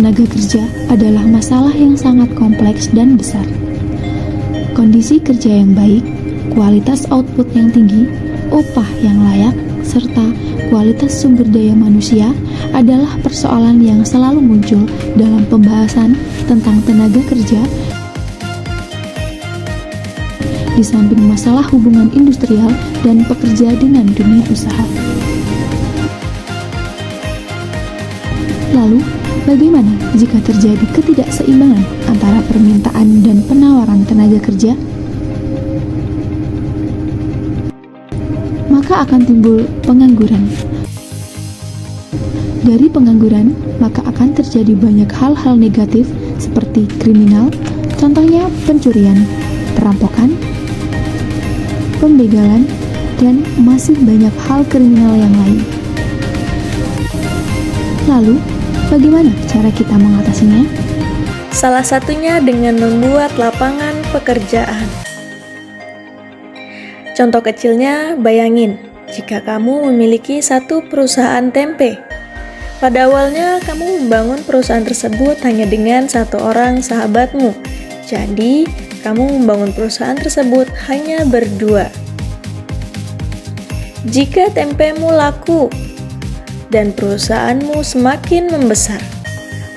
tenaga kerja adalah masalah yang sangat kompleks dan besar. Kondisi kerja yang baik, kualitas output yang tinggi, upah yang layak, serta kualitas sumber daya manusia adalah persoalan yang selalu muncul dalam pembahasan tentang tenaga kerja, di samping masalah hubungan industrial dan pekerja dengan dunia usaha. Lalu, bagaimana jika terjadi ketidakseimbangan antara permintaan dan penawaran tenaga kerja? Maka akan timbul pengangguran. Dari pengangguran, maka akan terjadi banyak hal-hal negatif seperti kriminal, contohnya pencurian, perampokan, pembegalan, dan masih banyak hal kriminal yang lain. Lalu, bagaimana cara kita mengatasinya? Salah satunya dengan membuat lapangan pekerjaan. Contoh kecilnya, bayangin jika kamu memiliki satu perusahaan tempe. Pada awalnya, kamu membangun perusahaan tersebut hanya dengan satu orang sahabatmu. Jadi, kamu membangun perusahaan tersebut hanya berdua. Jika tempemu laku dan perusahaanmu semakin membesar,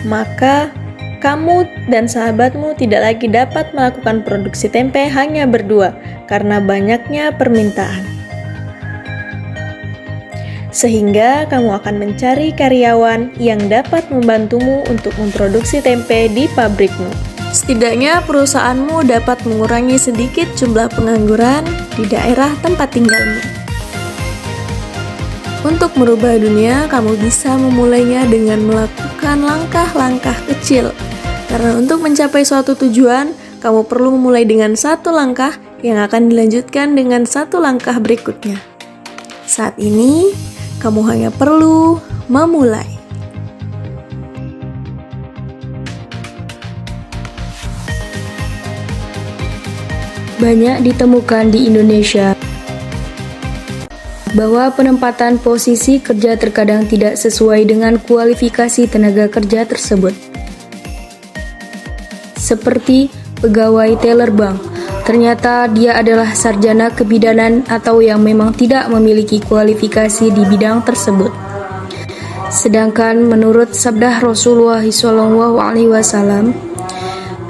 maka kamu dan sahabatmu tidak lagi dapat melakukan produksi tempe hanya berdua karena banyaknya permintaan. Sehingga kamu akan mencari karyawan yang dapat membantumu untuk memproduksi tempe di pabrikmu. Setidaknya perusahaanmu dapat mengurangi sedikit jumlah pengangguran di daerah tempat tinggalmu. Untuk merubah dunia, kamu bisa memulainya dengan melakukan langkah-langkah kecil. Karena untuk mencapai suatu tujuan, kamu perlu memulai dengan satu langkah yang akan dilanjutkan dengan satu langkah berikutnya. Saat ini, kamu hanya perlu memulai. Banyak ditemukan di Indonesia bahwa penempatan posisi kerja terkadang tidak sesuai dengan kualifikasi tenaga kerja tersebut. Seperti pegawai teller bank, ternyata dia adalah sarjana kebidanan atau yang memang tidak memiliki kualifikasi di bidang tersebut. Sedangkan menurut sabda Rasulullah SAW,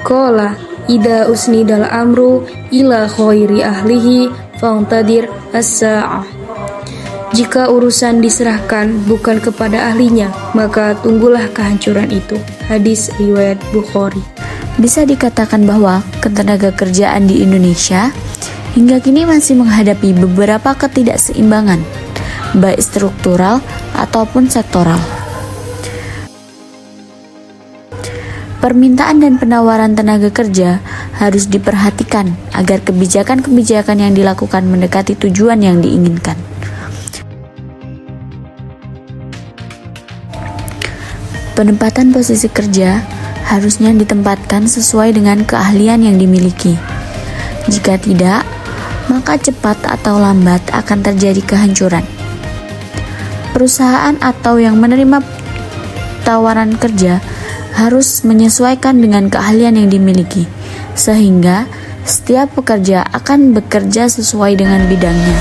qala idza usnidal amru ila khairi ahlihi fa'tadir as-sa'ah. Jika urusan diserahkan bukan kepada ahlinya, maka tunggulah kehancuran itu. Hadis riwayat Bukhari. Bisa dikatakan bahwa ketenaga kerjaan di Indonesia hingga kini masih menghadapi beberapa ketidakseimbangan, baik struktural ataupun sektoral. Permintaan dan penawaran tenaga kerja harus diperhatikan agar kebijakan-kebijakan yang dilakukan mendekati tujuan yang diinginkan. Penempatan posisi kerja harusnya ditempatkan sesuai dengan keahlian yang dimiliki. Jika tidak, maka cepat atau lambat akan terjadi kehancuran. Perusahaan atau yang menerima tawaran kerja harus menyesuaikan dengan keahlian yang dimiliki, sehingga setiap pekerja akan bekerja sesuai dengan bidangnya.